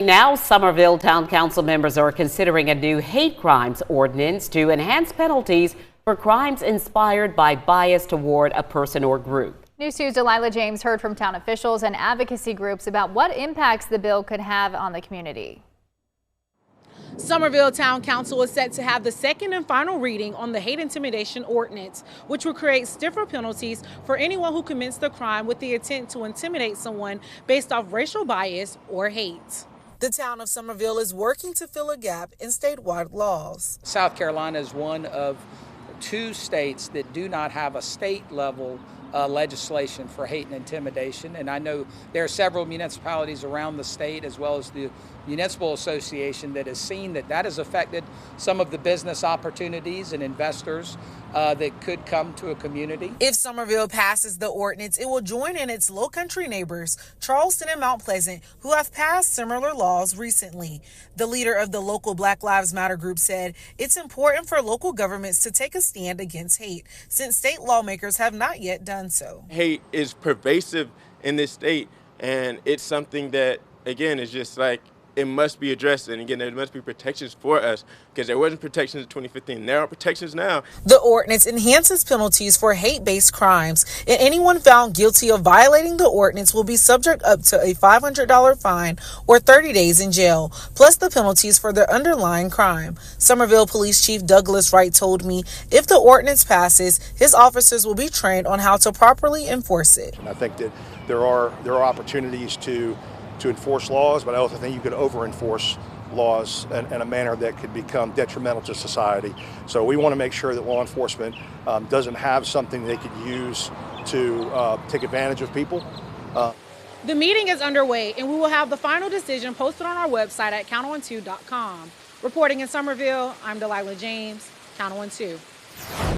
Now, Summerville Town Council members are considering a new hate crimes ordinance to enhance penalties for crimes inspired by bias toward a person or group. News 2's Delilah James heard from town officials and advocacy groups about what impacts the bill could have on the community. Summerville Town Council is set to have the second and final reading on the Hate Intimidation Ordinance, which will create stiffer penalties for anyone who commits the crime with the intent to intimidate someone based off racial bias or hate. The town of Summerville is working to fill a gap in statewide laws. South Carolina is one of 2 states that do not have a state-level legislation for hate and intimidation, and I know there are several municipalities around the state as well as the Municipal Association that has seen that has affected some of the business opportunities and investors that could come to a community. If Summerville passes the ordinance, it will join in its low-country neighbors, Charleston and Mount Pleasant, who have passed similar laws recently. The leader of the local Black Lives Matter group said it's important for local governments to take a stand against hate, since state lawmakers have not yet done so. Hate is pervasive in this state, and it's something that, again, is just like, it must be addressed, and again, there must be protections for us, because there wasn't protections in 2015. There are protections now. The ordinance enhances penalties for hate-based crimes, and anyone found guilty of violating the ordinance will be subject up to a $500 fine or 30 days in jail, plus the penalties for their underlying crime. Summerville Police Chief Douglas Wright told me if the ordinance passes, his officers will be trained on how to properly enforce it. And I think that there are opportunities to enforce laws, but I also think you could over-enforce laws in a manner that could become detrimental to society. So we want to make sure that law enforcement doesn't have something they could use to take advantage of people. The meeting is underway, and we will have the final decision posted on our website at count2.com. Reporting in Summerville, I'm Delilah James, Count 2.